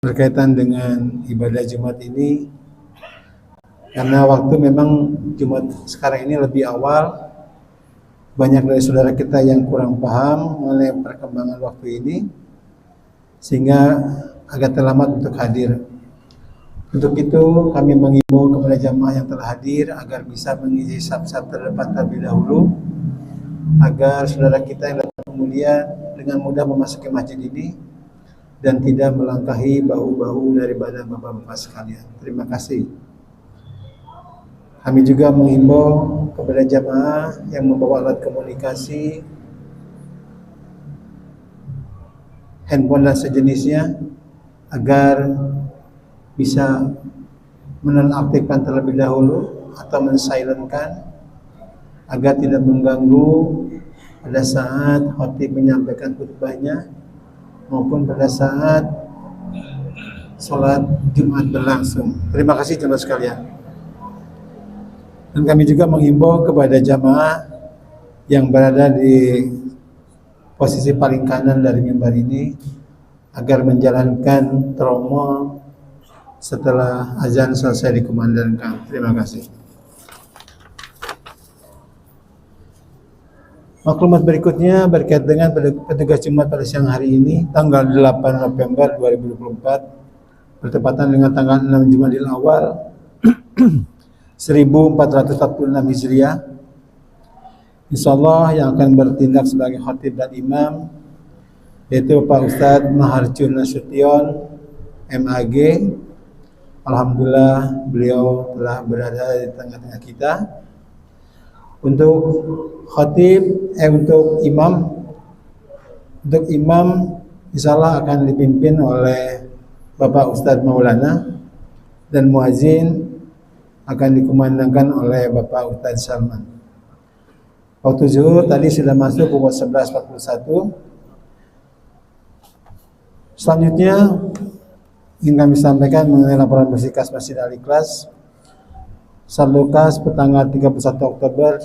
berkaitan dengan ibadah Jumat ini, karena waktu memang Jumat sekarang ini lebih awal, banyak dari saudara kita yang kurang paham mengenai perkembangan waktu ini, sehingga agak terlambat untuk hadir. Untuk itu kami mengimbau kepada jamaah yang telah hadir agar bisa mengisi saf-saf terdepan terlebih dahulu, agar saudara kita yang datang kemudian dengan mudah memasuki masjid ini dan tidak melangkahi bahu-bahu daripada bapak-bapak sekalian. Terima kasih. Kami juga mengimbau kepada jamaah yang membawa alat komunikasi, handphone dan sejenisnya, agar bisa menonaktifkan terlebih dahulu atau mensilentkan agar tidak mengganggu pada saat khatib menyampaikan khutbahnya maupun pada saat sholat Jumat berlangsung. Terima kasih jemaah sekalian. Dan kami juga mengimbau kepada jamaah yang berada di posisi paling kanan dari mimbar ini agar menjalankan tromol setelah azan selesai dikumandangkan. Terima kasih. Maklumat berikutnya berkait dengan petugas Jumat pada siang hari ini, tanggal 8 November 2024, bertepatan dengan tanggal 6 Jumadil Awal 1446 Hijriah. Insyaallah yang akan bertindak sebagai khatib dan imam yaitu Pak Ustadz Maharjun Nasution, MAG. Alhamdulillah beliau telah berada di tengah-tengah kita. Untuk khatib, untuk imam insyaallah akan dipimpin oleh Bapak Ustadz Maulana, dan muazin akan dikumandangkan oleh Bapak Ustadz Salman. Waktu zuhur tadi sudah masuk pukul 11.41. Selanjutnya ingin kami sampaikan mengenai laporan bersihkas Masjid Al-Ikhlas. Saldokas pertanggal 31 Oktober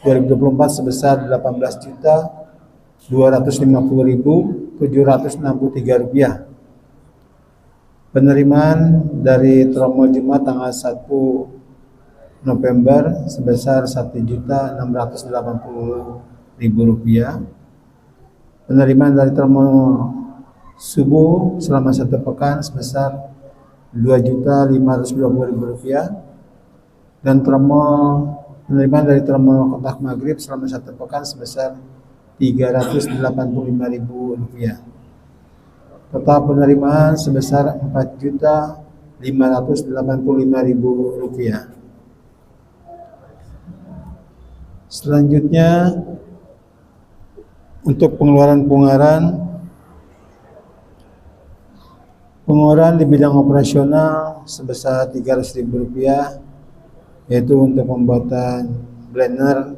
2024 sebesar Rp18.250.763. Penerimaan dari tromol Jumat tanggal 1 November sebesar Rp1.680.000. Penerimaan dari tromol subuh selama 1 pekan sebesar Rp2.520.000, dan penerimaan dari tromol kotak maghrib selama 1 pekan sebesar Rp385.000. Total penerimaan sebesar Rp4.585.000. Selanjutnya untuk pengeluaran di bidang operasional sebesar Rp300.000, yaitu untuk pembuatan planner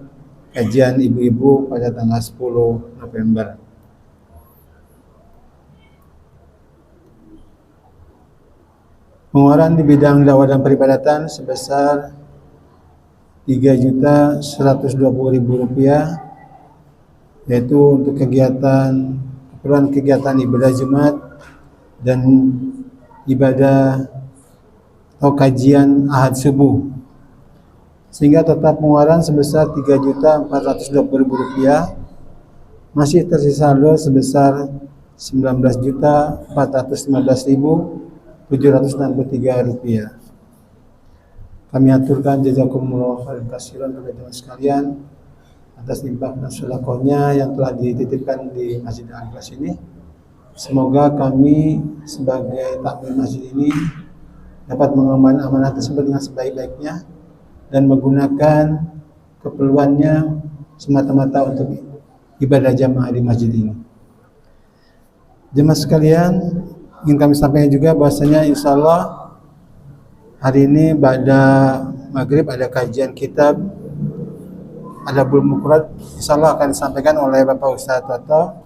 kajian ibu-ibu pada tanggal 10 November. Pengeluaran di bidang dakwah dan peribadatan sebesar Rp3.120.000, yaitu untuk keperluan kegiatan ibadah Jumat dan ibadah atau kajian Ahad subuh, sehingga total pengeluaran sebesar Rp3.420.000. Masih tersisa saldo sebesar Rp19.415.763. Kami aturkan jazakumullah khairan katsiran kepada jemaah sekalian atas infak dan sedekahnya yang telah dititipkan di Masjid Al-Ikhlas ini. Semoga kami sebagai takmir masjid ini dapat mengemban amanah tersebut dengan sebaik-baiknya dan menggunakan keperluannya semata-mata untuk ibadah jamaah di masjid ini. Jemaah sekalian, ingin kami sampaikan juga bahwasanya insyaallah hari ini pada maghrib ada kajian kitab Adabul Mufrad, insyaallah akan disampaikan oleh Bapak Ustadz Toto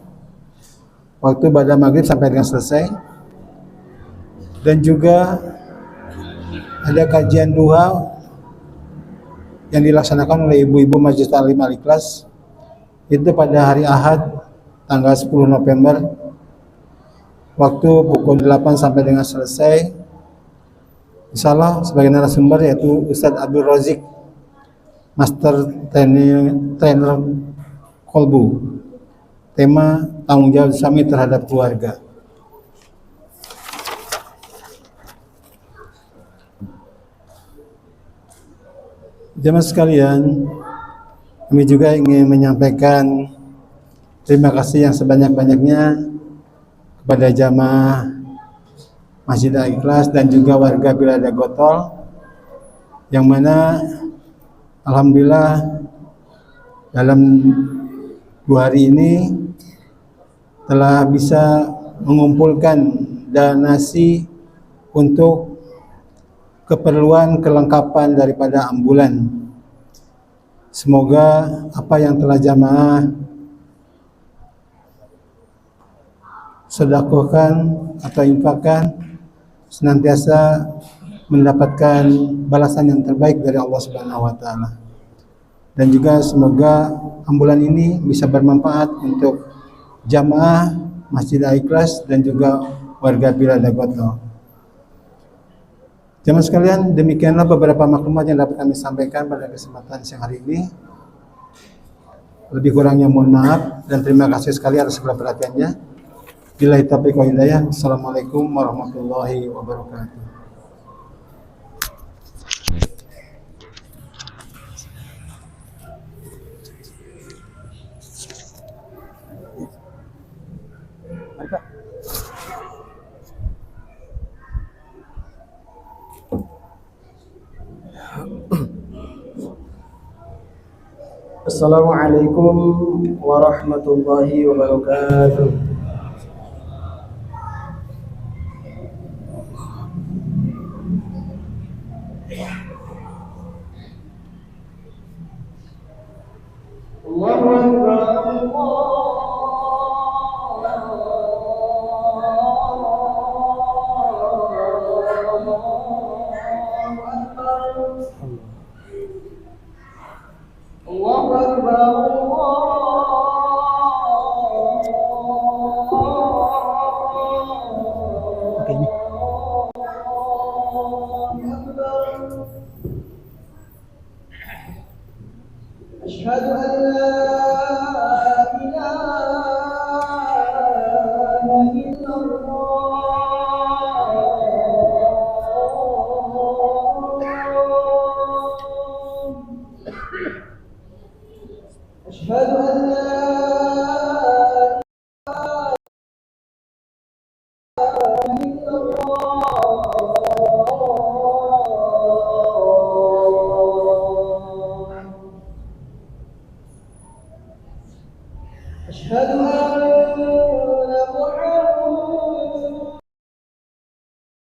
waktu pada maghrib sampai dengan selesai. Dan juga ada kajian duha yang dilaksanakan oleh ibu-ibu Masjid Ta'lim Al-Ikhlas, itu pada hari Ahad tanggal 10 November waktu pukul 8 sampai dengan selesai. Insya Allah sebagai narasumber yaitu Ustadz Abdul Razik, Master Trainer Kolbu. Tema tanggung jawab suami terhadap keluarga. Jemaah sekalian, kami juga ingin menyampaikan terima kasih yang sebanyak-banyaknya kepada jamaah Masjid Al-Ikhlas dan juga warga Bilada Gotol, yang mana alhamdulillah dalam 2 hari ini telah bisa mengumpulkan donasi untuk keperluan kelengkapan daripada ambulan. Semoga apa yang telah jamaah sedekahkan atau infakkan senantiasa mendapatkan balasan yang terbaik dari Allah Subhanahu wa taala. Dan juga semoga ambulan ini bisa bermanfaat untuk jamaah Masjid Al-Ikhlas dan juga warga Bilada Gotol. Jemaah sekalian, demikianlah beberapa maklumat yang dapat kami sampaikan pada kesempatan siang hari ini. Lebih kurangnya mohon maaf dan terima kasih sekali atas segala perhatiannya. Billahi taufiq wal hidayah. Assalamualaikum warahmatullahi wabarakatuh. Assalamualaikum warahmatullahi wabarakatuh. Allahu Akbar. Allahu Akbar. Oke ini. Asyhadu an la ilaha illallah. Asyhadu an la أشهد أن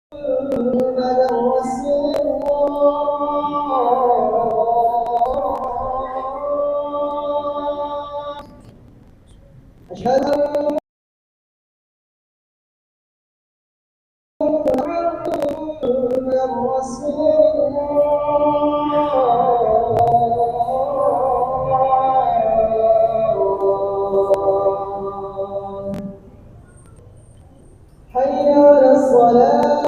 محمدا رسول الله. أشهد أن محمدا رسول الله. حي على الصلاة. حي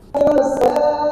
على الصلاة.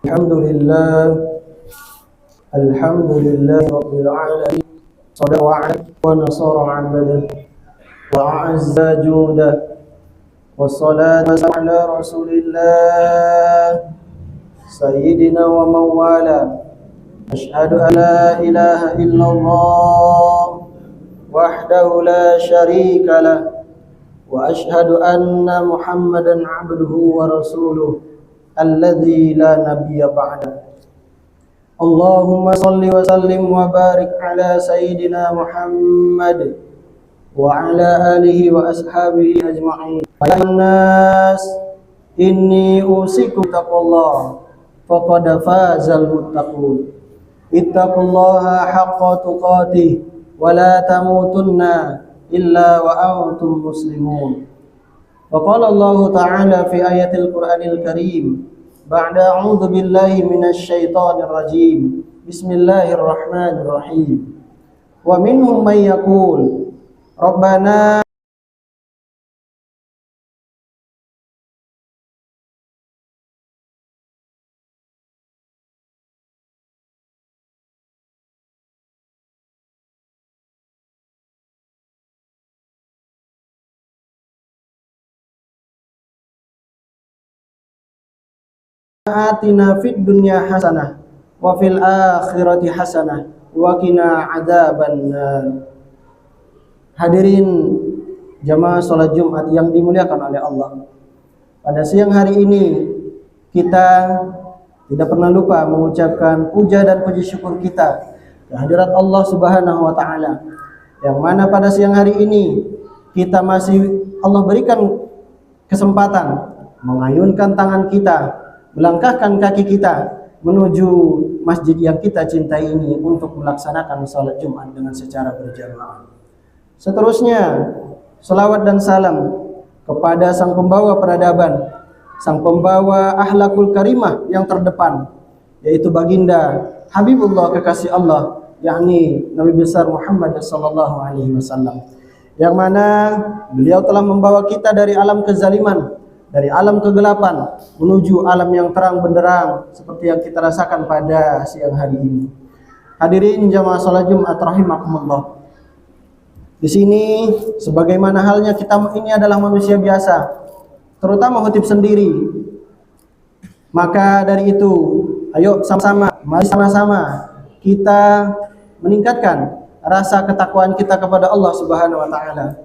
Alhamdulillah Rabbil Alamin. Sadaq wa'ad wa nasara 'abdah wa a'azza judah. Wassalatu wassalamu ala Rasulillah Sayyidina wa mawala. Ashhadu an la ilaha illallah wahdahu la syarika lah. Wa ashhadu anna Muhammadan 'abduhu wa rasuluh alladzi la nabiyya ba'da. Allahumma salli wa sallim wa barik ala sayyidina Muhammad wa ala alihi wa ashabihi ajma'in. Ayuhan nas, inni usikum taqwallah faqad fazal muttaqun. Ittaqullaha haqqa tuqatih wa la tamutunna illa wa antum muslimun. Wa qala Allah ta'ala fi ayatil Qur'anil Karim ba'da a'udzu billahi minasy syaithanir rajim. Bismillahirrahmanirrahim. Wa minhum may yaqul Rabbana atina fid dunya hasanah wa fil akhirati hasanah wa qina adzabannar. Hadirin jamaah salat Jumat yang dimuliakan oleh Allah. Pada siang hari ini kita tidak pernah lupa mengucapkan puja dan puji syukur kita kehadirat Allah Subhanahu wa taala. Yang mana pada siang hari ini kita masih Allah berikan kesempatan mengayunkan tangan kita, melangkahkan kaki kita menuju masjid yang kita cintai ini untuk melaksanakan salat Jumat dengan secara berjamaah. Seterusnya, selawat dan salam kepada sang pembawa peradaban, sang pembawa akhlakul karimah yang terdepan, yaitu baginda Habibullah kekasih Allah, yakni Nabi besar Muhammad sallallahu alaihi wasallam, yang mana beliau telah membawa kita dari alam kezaliman, dari alam kegelapan menuju alam yang terang benderang seperti yang kita rasakan pada siang hari ini. Hadirin jamaah salat Jumat rahimakumullah. Di sini sebagaimana halnya kita ini adalah manusia biasa, terutama khotib sendiri. Maka dari itu, ayo mari sama-sama kita meningkatkan rasa ketakwaan kita kepada Allah Subhanahu wa taala.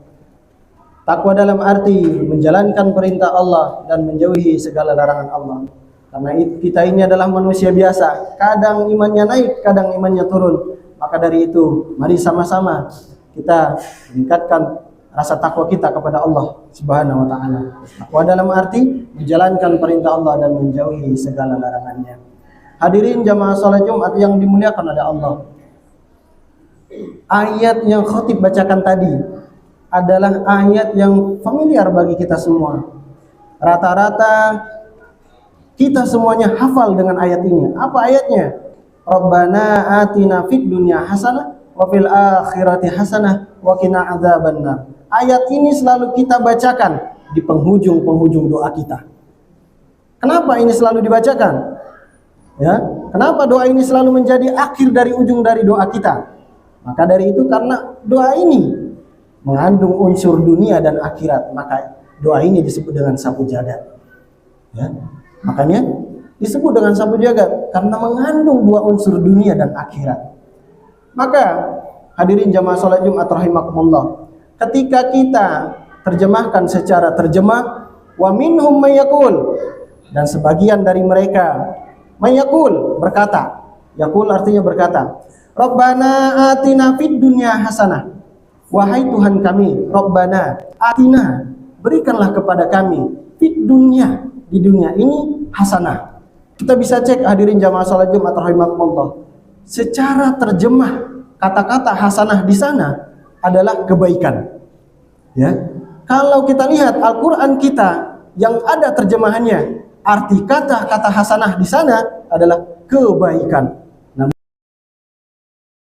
Takwa dalam arti menjalankan perintah Allah dan menjauhi segala larangan Allah. Karena kita ini adalah manusia biasa, kadang imannya naik, kadang imannya turun. Maka dari itu, mari sama-sama kita meningkatkan rasa takwa kita kepada Allah Subhanahu wa taala. Takwa dalam arti menjalankan perintah Allah dan menjauhi segala larangannya. Hadirin jamaah salat Jumat yang dimuliakan oleh Allah. Ayat yang khatib bacakan tadi adalah ayat yang familiar bagi kita semua. Rata-rata kita semuanya hafal dengan ayat ini. Apa ayatnya? Rabbana atina fid dunya hasanah wa fil akhirati hasanah wa qina adzabannar. Ayat ini selalu kita bacakan di penghujung-penghujung doa kita. Kenapa ini selalu dibacakan? Ya, kenapa doa ini selalu menjadi akhir dari ujung dari doa kita? Maka dari itu karena doa ini mengandung unsur dunia dan akhirat, maka doa ini disebut dengan sapu jagat. Ya, makanya disebut dengan sapu jagat karena mengandung dua unsur dunia dan akhirat. Maka hadirin jamaah salat Jumat rahimakumullah, ketika kita terjemahkan secara terjemah wa minhum may yaqul, dan sebagian dari mereka may yaqul berkata, yaqul artinya berkata, Rabbana atina fid dunya hasanah. Wahai Tuhan kami, Rabbana atina, berikanlah kepada kami fid dunya, di dunia ini hasanah. Kita bisa cek hadirin jamaah salat Jumat rahimakumullah. Secara terjemah kata-kata hasanah di sana adalah kebaikan. Ya. Kalau kita lihat Al-Qur'an kita yang ada terjemahannya, arti kata-kata hasanah di sana adalah kebaikan.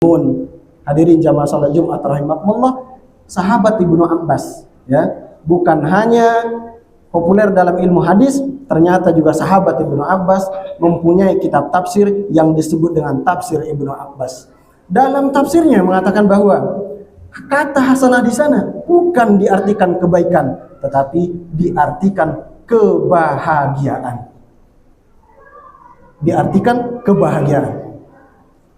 Namun hadirin jamaah salat Jumat rahimakumullah, sahabat Ibnu Abbas ya, bukan hanya populer dalam ilmu hadis, ternyata juga sahabat Ibnu Abbas mempunyai kitab tafsir yang disebut dengan tafsir Ibnu Abbas. Dalam tafsirnya mengatakan bahwa kata hasanah di sana bukan diartikan kebaikan, tetapi diartikan kebahagiaan. Diartikan kebahagiaan.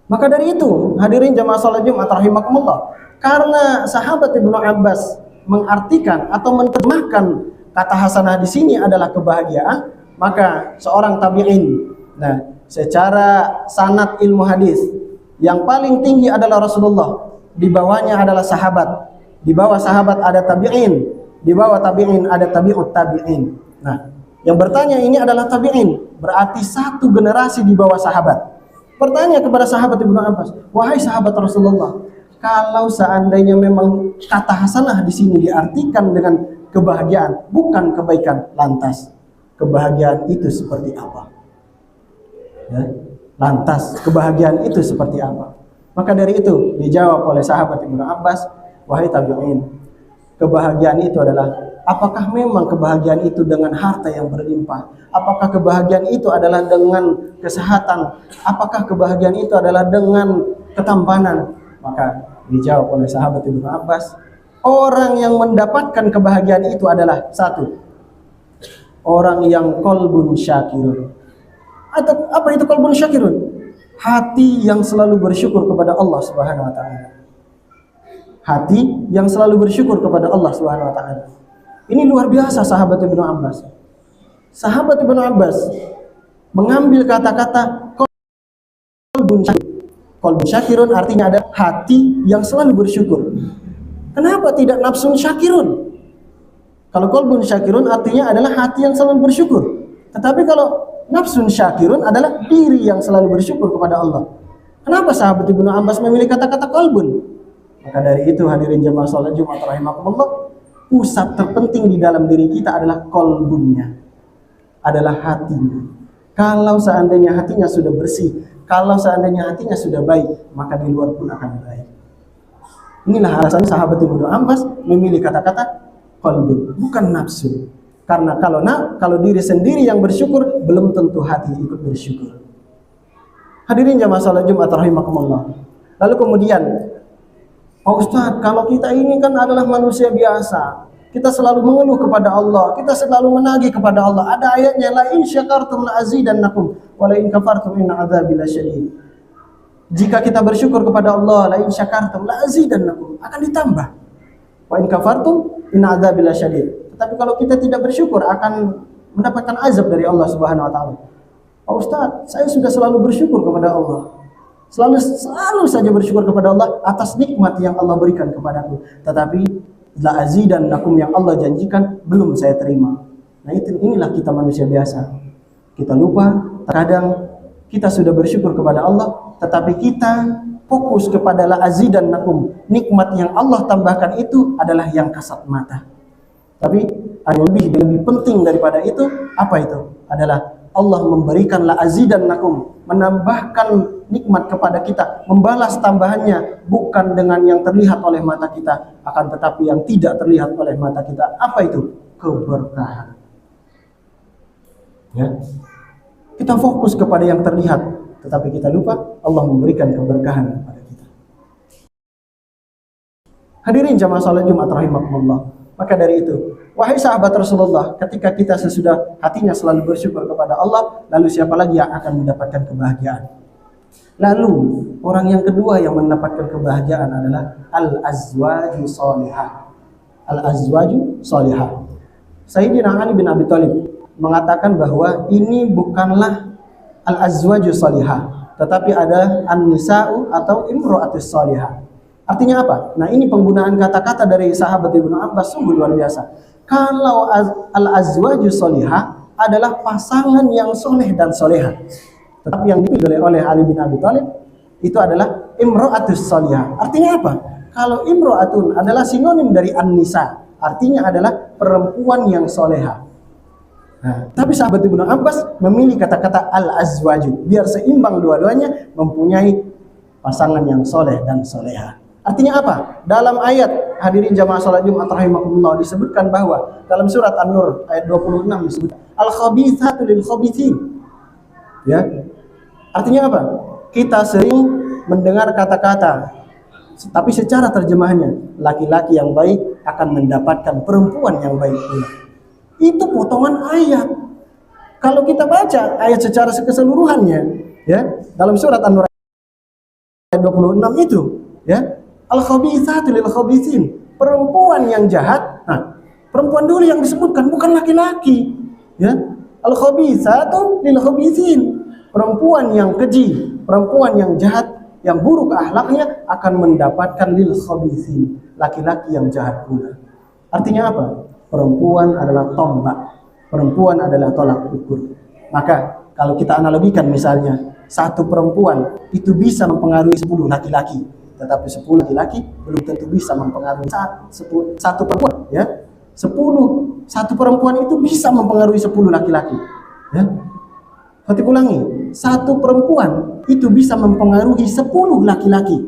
Maka dari itu, hadirin jamaah salat Jumat rahimakumullah, karena sahabat Ibnu Abbas mengartikan atau menerjemahkan kata hasanah di sini adalah kebahagiaan, maka seorang tabi'in, nah, secara sanad ilmu hadis yang paling tinggi adalah Rasulullah, di bawahnya adalah sahabat, di bawah sahabat ada tabi'in, di bawah tabi'in ada tabi'ut tabi'in. Nah, yang bertanya ini adalah tabi'in, berarti satu generasi di bawah sahabat. Bertanya kepada sahabat Ibnu Abbas, wahai sahabat Rasulullah, kalau seandainya memang kata hasanah di sini diartikan dengan kebahagiaan, bukan kebaikan, lantas kebahagiaan itu seperti apa? Ya, lantas kebahagiaan itu seperti apa? Maka dari itu dijawab oleh sahabat Ibnu Abbas, wahai tabi'in, kebahagiaan itu adalah, apakah memang kebahagiaan itu dengan harta yang berlimpah? Apakah kebahagiaan itu adalah dengan kesehatan? Apakah kebahagiaan itu adalah dengan ketampanan? Maka dijawab oleh sahabat Ibnu Abbas, orang yang mendapatkan kebahagiaan itu adalah satu, orang yang qalbun syakirun. Atau apa itu qalbun syakirun? Hati yang selalu bersyukur kepada Allah Subhanahu wa taala. Hati yang selalu bersyukur kepada Allah Subhanahu wa taala. Ini luar biasa sahabat Ibnu Abbas. Sahabat Ibnu Abbas mengambil kata-kata qalbun syakirun. Qalbun syakirun artinya ada hati yang selalu bersyukur. Kenapa tidak nafsun syakirun? Kalau qalbun syakirun artinya adalah hati yang selalu bersyukur. Tetapi kalau nafsun syakirun adalah diri yang selalu bersyukur kepada Allah. Kenapa sahabat Ibnu Abbas memilih kata-kata qalbun? Maka dari itu hadirin jamaah salat Jumat rahimakumullah, pusat terpenting di dalam diri kita adalah qalbunnya, adalah hatinya. Kalau seandainya hatinya sudah bersih, kalau seandainya hatinya sudah baik, maka di luar pun akan baik. Inilah alasan sahabat Ibnu Abbas memilih kata-kata qalbun, bukan nafsu. Karena kalau diri sendiri yang bersyukur, belum tentu hati ikut bersyukur. Hadirin jamaah salat Jumat rahimakumullah. Lalu kemudian, Pak Ustadz, kalau kita ini kan adalah manusia biasa, kita selalu mengeluh kepada Allah, kita selalu menagih kepada Allah. Ada ayatnya, la in syakartum la azidannakum wa la in kafartum inna adzabi lasyadid. Jika kita bersyukur kepada Allah, la in syakartum la azidannakum, akan ditambah. Wa in kafartum inna adzabi lasyadid. Tapi kalau kita tidak bersyukur, akan mendapatkan azab dari Allah Subhanahu wa taala. Pak Ustadz, saya sudah selalu bersyukur kepada Allah. Selalu saja bersyukur kepada Allah atas nikmat yang Allah berikan kepadaku. Tetapi la azidannakum yang Allah janjikan belum saya terima. Nah, inilah kita manusia biasa. Kita lupa, terkadang kita sudah bersyukur kepada Allah, tetapi kita fokus kepada la azidannakum. Nikmat yang Allah tambahkan itu adalah yang kasat mata. Tapi yang lebih penting daripada itu, apa itu? Adalah Allah memberikan la azidannakum, menambahkan nikmat kepada kita, membalas tambahannya bukan dengan yang terlihat oleh mata kita, akan tetapi yang tidak terlihat oleh mata kita. Apa itu? Keberkahan. Ya. Kita fokus kepada yang terlihat, tetapi kita lupa Allah memberikan keberkahan kepada kita. Hadirin jamaah salat Jumat rahimakumullah. Maka dari itu, wahai sahabat Rasulullah, ketika kita sesudah hatinya selalu bersyukur kepada Allah, lalu siapa lagi yang akan mendapatkan kebahagiaan? Lalu orang yang kedua yang mendapatkan kebahagiaan adalah al-azwaju sholihah. Al-azwaju sholihah. Sayyidina Ali bin Abi Thalib mengatakan bahwa ini bukanlah al-azwaju sholihah, tetapi ada an-nisa'u atau imra'atus sholihah. Artinya apa? Nah, ini penggunaan kata-kata dari sahabat Ibnu Abbas sungguh luar biasa. Kalau al-azwaju sholihah adalah pasangan yang soleh dan soleha. Tetapi yang dipilih oleh Ali bin Abi Thalib itu adalah imra'atus sholihah. Artinya apa? Kalau imra'atun adalah sinonim dari an-nisa, artinya adalah perempuan yang soleha. Nah, tapi sahabat Ibnu Abbas memilih kata-kata al-azwaju biar seimbang dua-duanya mempunyai pasangan yang soleh dan soleha. Artinya apa? Dalam ayat hadirin jamaah salat Jumat rahimakumullah disebutkan bahwa dalam surat An-Nur ayat 26 disebut al-khabithatu lil khabithin. Ya. Artinya apa? Kita sering mendengar kata-kata, tapi secara terjemahannya, laki-laki yang baik akan mendapatkan perempuan yang baik pula. Itu potongan ayat. Kalau kita baca ayat secara keseluruhannya, ya, dalam surat An-Nur ayat 26 itu, ya, al-khabithatu lil khabithin, perempuan yang jahat. Nah, perempuan dulu yang disebutkan, bukan laki-laki, ya. Al-khabithatu lil khabithin, perempuan yang keji, perempuan yang jahat, yang buruk akhlaknya akan mendapatkan lil khabithin, laki-laki yang jahat pula. Artinya apa? Perempuan adalah tombak, perempuan adalah tolak ukur. Maka kalau kita analogikan misalnya, satu perempuan itu bisa mempengaruhi 10 laki-laki, tetapi 10 laki-laki belum tentu bisa mempengaruhi satu perempuan, ya. Satu perempuan itu bisa mempengaruhi 10 laki-laki, ya. Saya ulangi, satu perempuan itu bisa mempengaruhi 10 laki-laki.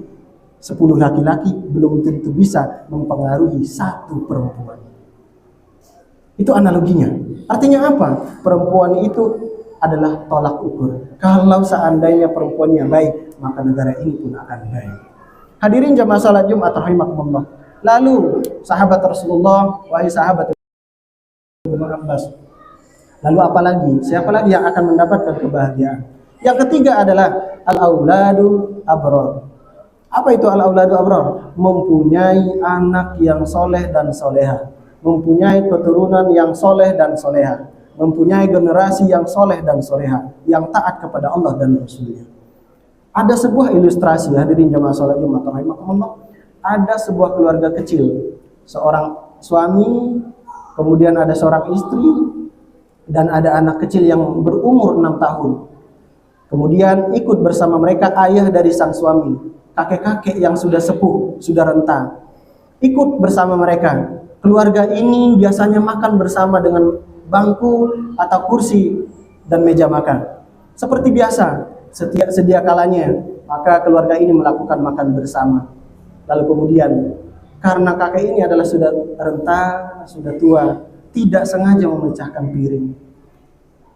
10 laki-laki belum tentu bisa mempengaruhi satu perempuan. Itu analoginya. Artinya apa? Perempuan itu adalah tolak ukur. Kalau seandainya perempuannya baik, maka negara ini pun akan baik. Hadirin jamaah salat Jumat rahimakumullah. Lalu sahabat Rasulullah, wahai sahabat Ibnu Abbas, lalu apa lagi? Siapa lagi yang akan mendapatkan kebahagiaan? Yang ketiga adalah al-auladu abrar. Apa itu al-auladu abrar? Mempunyai anak yang soleh dan soleha, mempunyai keturunan yang soleh dan soleha, mempunyai generasi yang soleh dan soleha, yang taat kepada Allah dan Rasulnya. Ada sebuah ilustrasi, hadirin jamaah salat Jumat rahimakumullah. Ada sebuah keluarga kecil, seorang suami, kemudian ada seorang istri, dan ada anak kecil yang berumur 6 tahun. Kemudian ikut bersama mereka ayah dari sang suami, kakek-kakek yang sudah sepuh, sudah renta, ikut bersama mereka. Keluarga ini biasanya makan bersama dengan bangku atau kursi dan meja makan. Seperti biasa, sedia kalanya, maka keluarga ini melakukan makan bersama. Lalu kemudian, karena kakek ini adalah sudah renta, sudah tua, tidak sengaja memecahkan piring.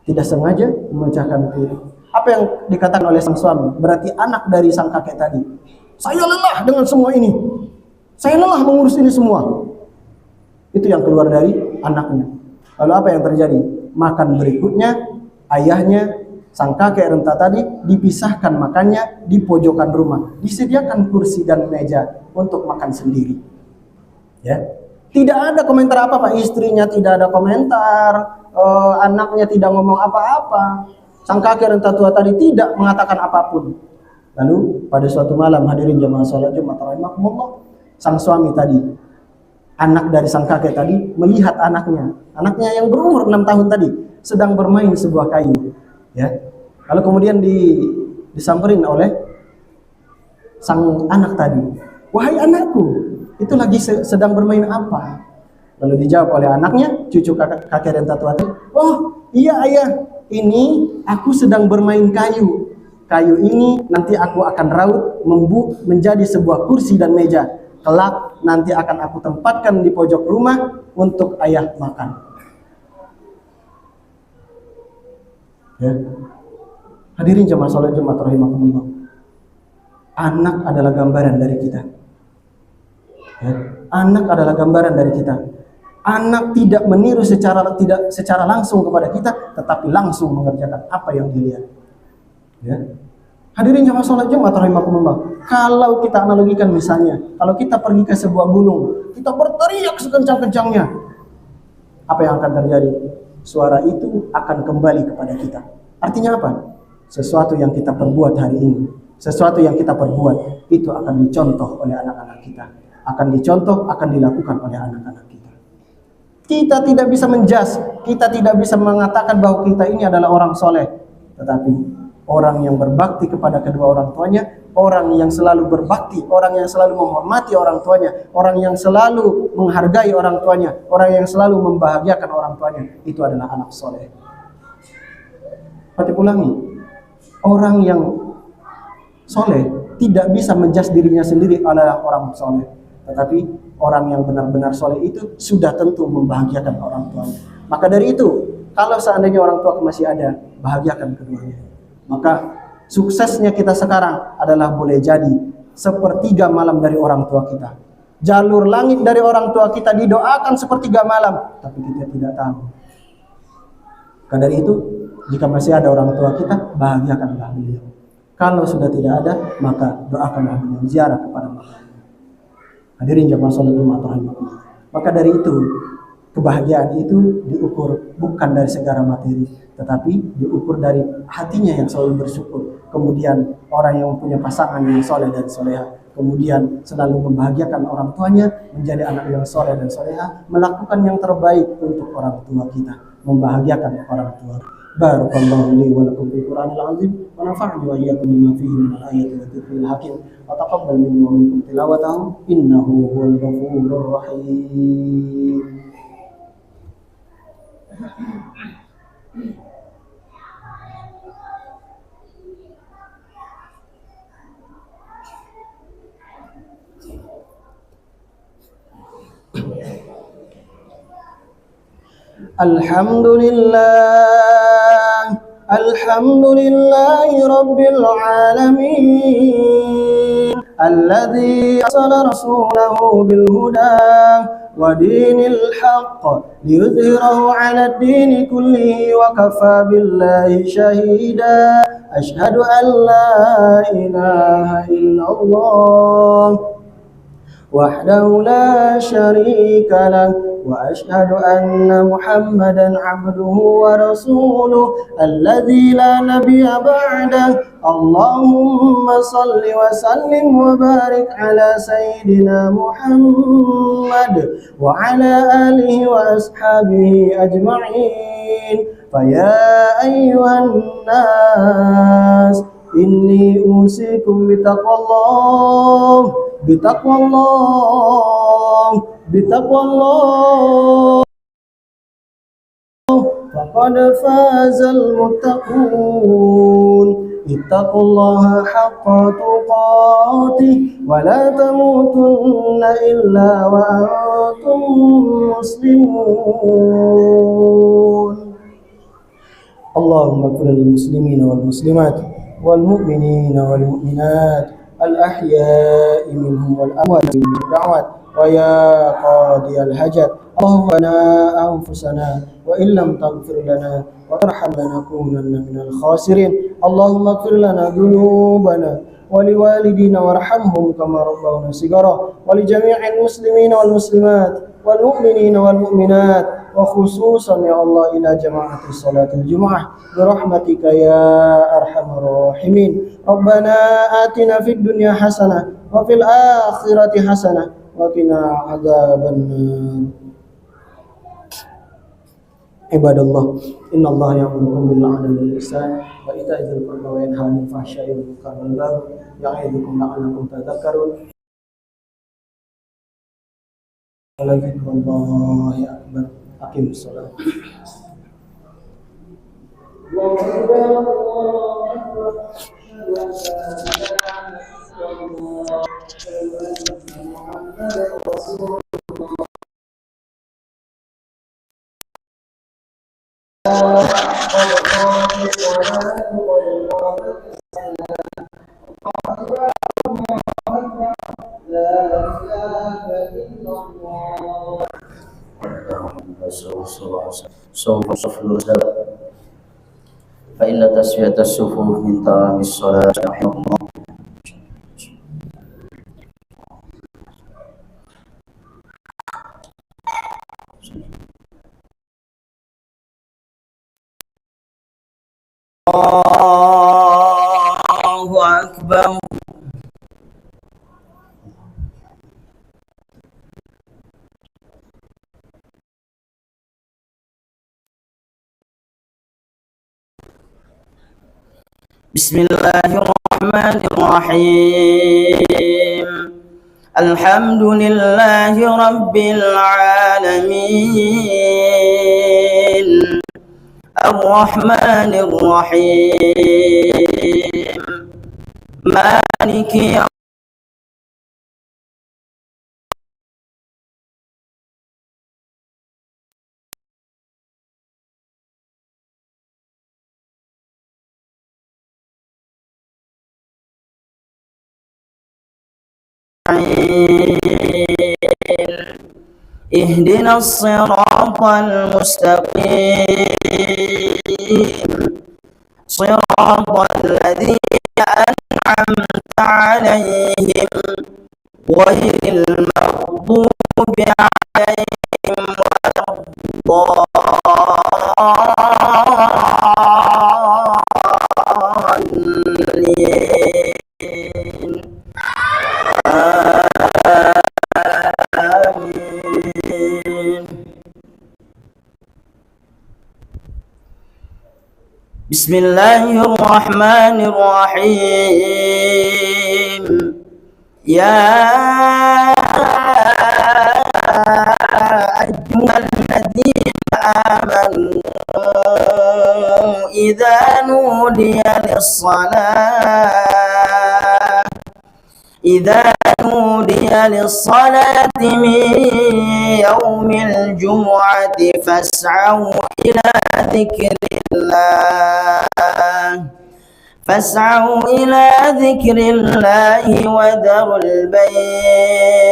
Tidak sengaja memecahkan piring. Apa yang dikatakan oleh sang suami? Berarti anak dari sang kakek tadi. Saya lelah dengan semua ini. Saya lelah mengurus ini semua. Itu yang keluar dari anaknya. Lalu apa yang terjadi? Makan berikutnya, ayahnya, sang kakek renta tadi, dipisahkan makannya di pojokan rumah. Disediakan kursi dan meja untuk makan sendiri. Ya. Tidak ada komentar apa-apa. Istrinya tidak ada komentar. Anaknya tidak ngomong apa-apa. Sang kakek renta tua tadi tidak mengatakan apapun. Lalu pada suatu malam, hadirin jamaah salat Jumat rahimakumullah, sang suami tadi, anak dari sang kakek tadi, melihat anaknya yang berumur 6 tahun tadi sedang bermain sebuah kayu, ya. Lalu kemudian disamperin oleh sang anak tadi, "Wahai anakku, itu lagi sedang bermain apa?" Lalu dijawab oleh anaknya, cucu kakek renta tua tadi, "Oh iya ayah, ini aku sedang bermain kayu. Kayu ini nanti aku akan raut menjadi sebuah kursi dan meja. Kelak nanti akan aku tempatkan di pojok rumah untuk ayah makan." Ya. Hadirin jamaah salat Jumat rahimakumullah. Anak adalah gambaran dari kita. Ya. Anak adalah gambaran dari kita. Anak tidak meniru secara langsung kepada kita, tetapi langsung mengerjakan apa yang dilihat. Ya. Hadirin jamaah salat Jumat rahimakumullah. Kalau kita analogikan misalnya, kalau kita pergi ke sebuah gunung, kita berteriak sekencang-kencangnya, apa yang akan terjadi? Suara itu akan kembali kepada kita. Artinya apa? Sesuatu yang kita perbuat hari ini, sesuatu yang kita perbuat itu akan dicontoh oleh anak-anak kita, akan dicontoh, akan dilakukan oleh anak-anak kita. Kita tidak bisa menjas, kita tidak bisa mengatakan bahwa kita ini adalah orang soleh, tetapi orang yang berbakti kepada kedua orang tuanya, orang yang selalu berbakti, orang yang selalu menghormati orang tuanya, orang yang selalu menghargai orang tuanya, orang yang selalu membahagiakan orang tuanya, itu adalah anak soleh. Pati ulangi, orang yang soleh tidak bisa menjas dirinya sendiri adalah orang soleh, tetapi orang yang benar-benar soleh itu sudah tentu membahagiakan orang tuanya. Maka dari itu, Kalau seandainya orang tua masih ada, bahagiakan keduanya. Maka suksesnya kita sekarang adalah boleh jadi sepertiga malam dari orang tua kita. Jalur langit dari orang tua kita didoakan sepertiga malam, tapi kita tidak tahu. Maka dari itu, jika masih ada orang tua kita, bahagiakanlah beliau. Kalau sudah tidak ada, maka doakanlah beliau, ziarah kepada makam. Hadirin jamaah salat Jumat rahimakumullah. Maka dari itu, kebahagiaan itu diukur bukan dari segala materi, tetapi diukur dari hatinya yang selalu bersyukur. Kemudian orang yang mempunyai pasangan yang soleh dan soleha, kemudian selalu membahagiakan orang tuanya, menjadi anak yang soleh dan soleha, melakukan yang terbaik untuk orang tua kita, membahagiakan orang tua. Barakallahu li wa lakum fil Qur'anil azim wa nafa'ani wa iyyakum bima fihi min al-ayati wa dzikril hakim wa taqabbal minni wa minkum tilawatahu innahu huwal ghafurur rahim. Alhamdulillahi Rabbil Alamin Alladhi arsala rasulahu bil huda wa dinil haqq liyudhhirahu ala ad-dini kullihi wa kafa billahi shahida. Ashhadu an la ilaha illallah وحده لا شريك له وأشهد أن محمدا عبده ورسوله الذي لا نبي بعده اللهم صل وسلم وبارك على سيدنا محمد وعلى آله وأصحابه أجمعين فيا أيها الناس إني أوصيكم بتقوى الله فقد فاز المتقون اتقوا الله حق تقاته ولا تموتن إلا وأنتم مسلمون. اللهم اغفر للمسلمين والمسلمات والمؤمنين والمؤمنات الأحياء منهم والأموات بالدعوات ويا قاضي الحاجات اللهم لنا أنفسنا وإن لم تغفر لنا وترحم لنكونن من الخاسرين. اللهم اغفر لنا ذنوبنا ولوالدينا وارحمهم كما ربونا صغارا ولجميع المسلمين والمسلمات والمؤمنين والمؤمنات وخصوصا يا الله إلى جماعة صلاة الجمعة برحمتك يا أرحم الراحمين. ربنا آتنا في الدنيا حسنة وفي الآخرة حسنة وقنا عذاب النار. عباد الله إن الله يأمركم بالعدل والإحسان وإيتاء ذي القربى وينهى عن الفحشاء والمنكر والبغي يعظكم لعلكم تذكرون. ولذكر الله أكبر. أقيموا الصلاة. الله أكبر الله أكبر أشهد أن محمدا رسول فإن تسوية الصفوف من تمام الصلاة رحمه الله. Allahu Akbar. Bismillahirrahmanirrahim. Alhamdulillahi Rabbil Alamin Ar-Rahmanir Rahim Maliki أجمعين اهدنا الصراط المستقيم صراط الذين أنعمت عليهم غير المغضوب عليهم ولا الضالين آمين. بسم الله الرحمن الرحيم. يا أيها الذين آمنوا إذا نودي للصلاة من يوم الجمعة فاسعوا إلى ذكر الله وذروا البيع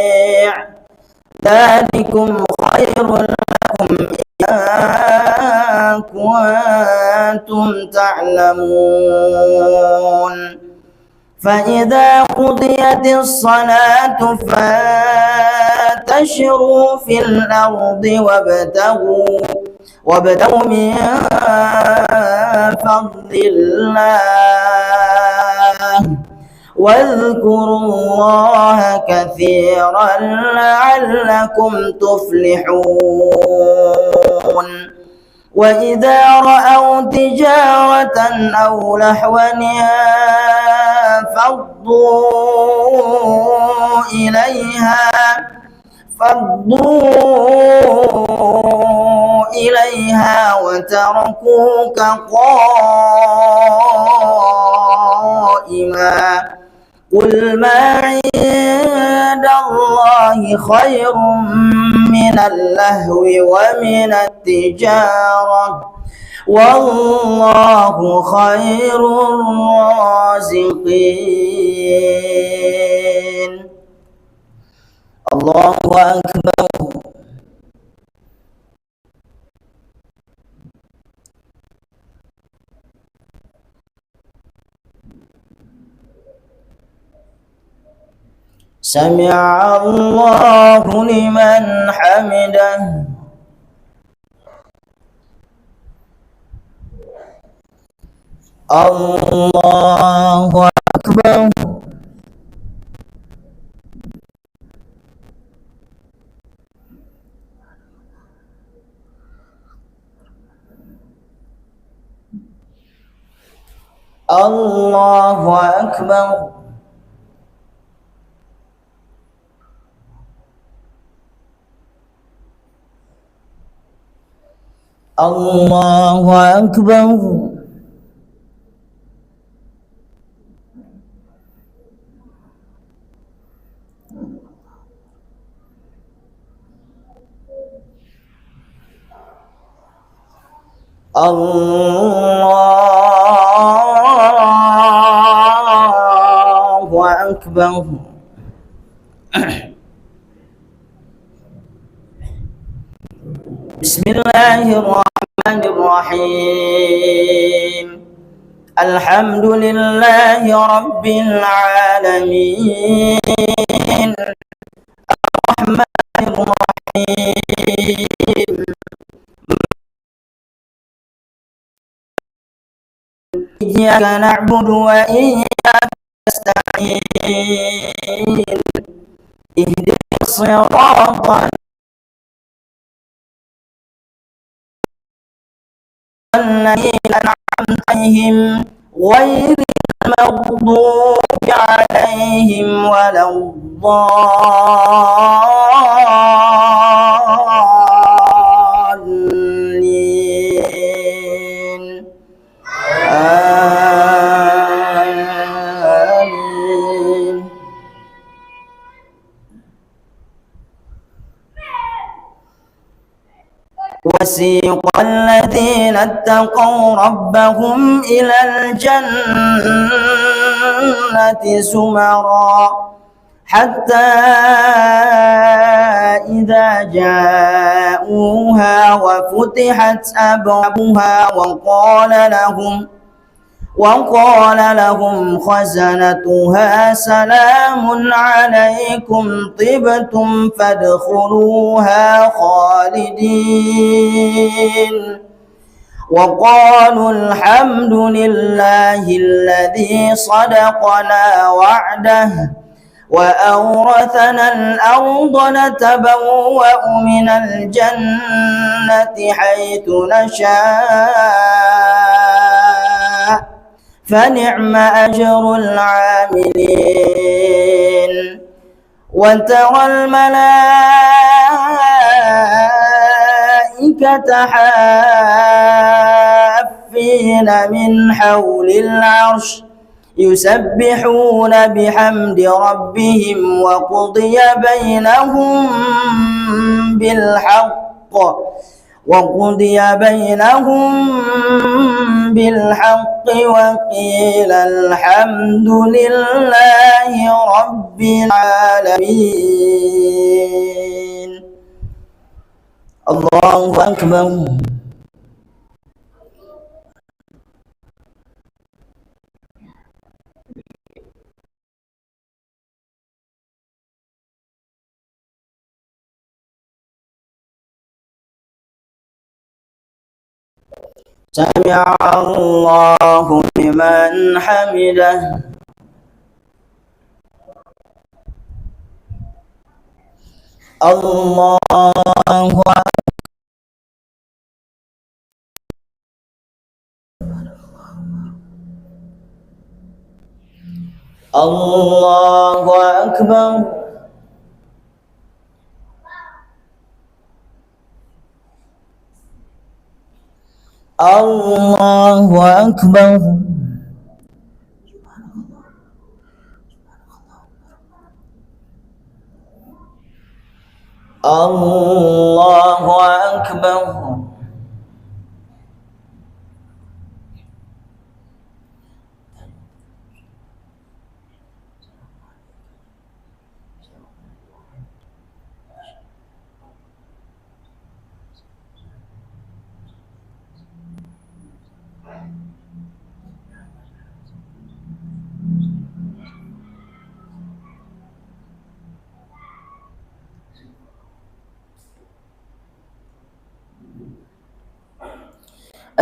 ذلكم خير لكم إن كنتم تعلمون. فإذا قضيت الصلاة فانتشروا في الأرض وابتغوا من فضل الله واذكروا الله كثيرا لعلكم تفلحون. وإذا رأوا تجارة أو لهوا فضوا إليها وتركوك قائما. قل ما عند الله خير من اللهو ومن التجارة والله خير الرازقين. الله أكبر. سمع الله لمن حمده. الله أكبر. الله أكبر. الله أكبر. الله أكبر. بسم الله الرحمن الرحيم. الحمد لله رب العالمين الرحمن الرحيم إياك نعبد وإياك نستعين اهدنا الصراط الذين أنعمت عليهم غير المغضوب عليهم ولا الضالين آمين. وسيق الذين اتقوا ربهم إلى الجنة زمرا حتى إذا جاءوها وفتحت أبوابها وقال لهم خزنتها سلام عليكم طبتم فادخلوها خالدين وقالوا الحمد لله الذي صدقنا وعده وأورثنا الأرض نتبوأ من الجنة حيث نشاء فنعم أجر العاملين وترى الملائكة حافين من حول العرش يسبحون بحمد ربهم وقضي بينهم بالحق وقيل الحمد لله رب العالمين. الله أكبر. سمع الله لمن حمده. الله أكبر. الله أكبر. الله أكبر. الله أكبر.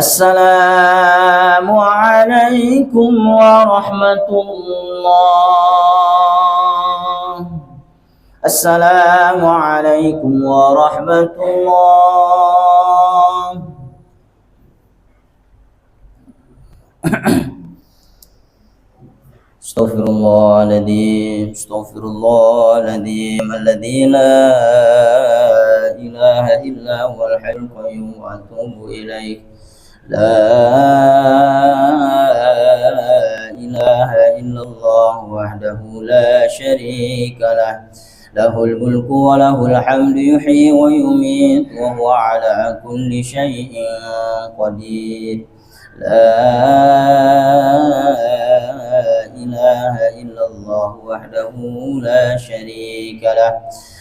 السلام عليكم ورحمة الله. السلام عليكم ورحمة الله. استغفر الله العظيم. استغفر الله العظيم الذي لا إله إلا هو الحي القيوم وأتوب إليه. لا إله إلا الله وحده لا شريك له له الملك وله الحمد يحيي ويميت وهو على كل شيء قدير. لا إله إلا الله وحده لا شريك له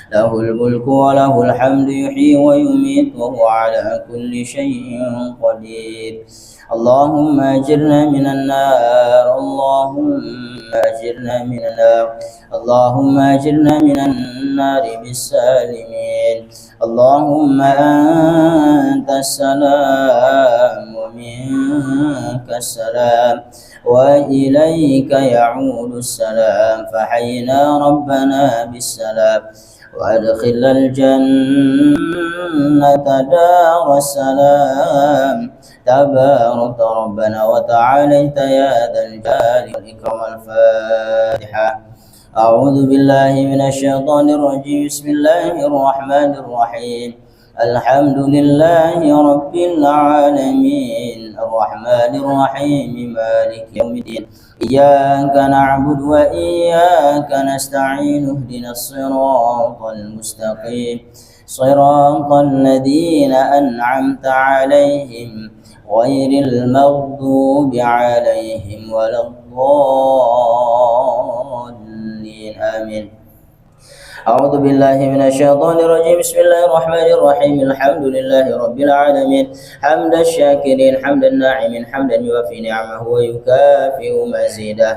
له الملك وله الحمد يحيي ويميت وهو على كل شيء قدير. اللهم أجرنا من النار. اللهم أجرنا من النار. اللهم أجرنا من النار بالسالمين. اللهم أنت السلام ومنك السلام وإليك يعود السلام فحينا ربنا بالسلام وأدخل الجنة دار السلام. تبارك ربنا وتعاليت يا ذا الجلال والإكرام. الفاتحة. أعوذ بالله من الشيطان الرجيم. بسم الله الرحمن الرحيم. الحمد لله رب العالمين الرحمن الرحيم مالك يوم الدين. إياك نعبد وإياك نستعين. اهدنا الصراط المستقيم صراط الذين أنعمت عليهم غير المغضوب عليهم ولا الضالين. آمين. أعوذ بالله من الشيطان الرجيم. بسم الله الرحمن الرحيم. الحمد لله رب العالمين حمد الشاكرين حمد الناعمين حمدا يوافي نعمه ويكافئ مزيده.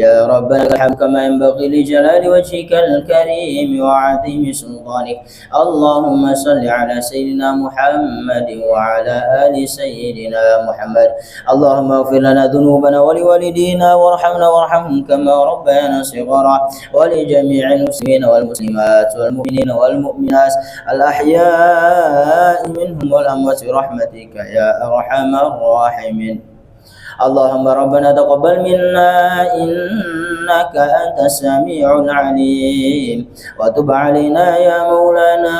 يا ربنا لك الحمد كما ينبغي لجلال وجهك الكريم وعظيم سلطانك. اللهم صل على سيدنا محمد وعلى آل سيدنا محمد. اللهم اغفر لنا ذنوبنا ولوالدينا وارحمنا وارحمهم كما ربيانا صغارا، ولجميع المسلمين والمسلمات والمؤمنين والمؤمنات الأحياء منهم والأموات برحمتك يا أرحم الراحمين. اللهم ربنا تقبل منا إنك أنت السميع العليم، وتب علينا يا مولانا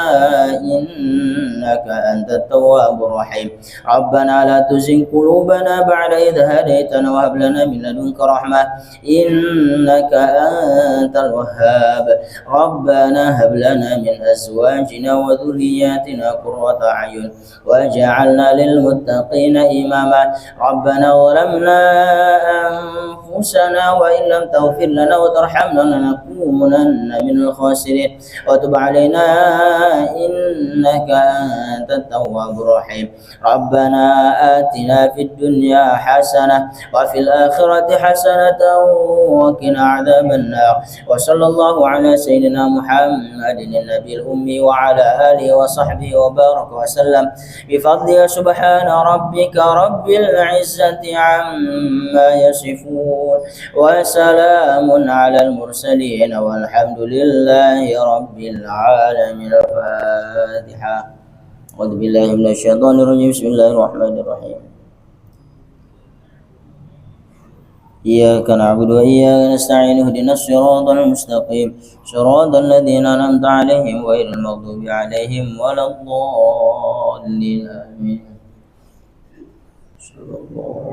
إنك أنت التواب الرحيم. ربنا لا تزغ قلوبنا بعد إذ هديتنا وهب لنا من لدنك رحمة إنك أنت الوهاب. ربنا هب لنا من أزواجنا وذرياتنا قرة أعين واجعلنا للمتقين إماما. ربنا ظلمنا أنفسنا وإن لم تغفر لنا وترحمنا لنكونن من الخاسرين. وتب علينا إنك أنت التواب الرحيم. ربنا آتنا في الدنيا حسنة وفي الآخرة حسنة وقنا عذاب النار. وصلى الله على سيدنا محمد النبي الأمي وعلى آله وصحبه وبارك وسلم بفضل سبحان ربك رب العزة عما يصفون وسلام على المرسلين والحمد لله رب العالمين. الفاتحة. أعوذ بالله من الشيطان الرجيم. بسم الله الرحمن الرحيم. إياك نعبد وإياك نستعين اهدنا الصراط المستقيم صراط الذين أنعمت عليهم غير المغضوب عليهم ولا الضالين. آمين. صلى الله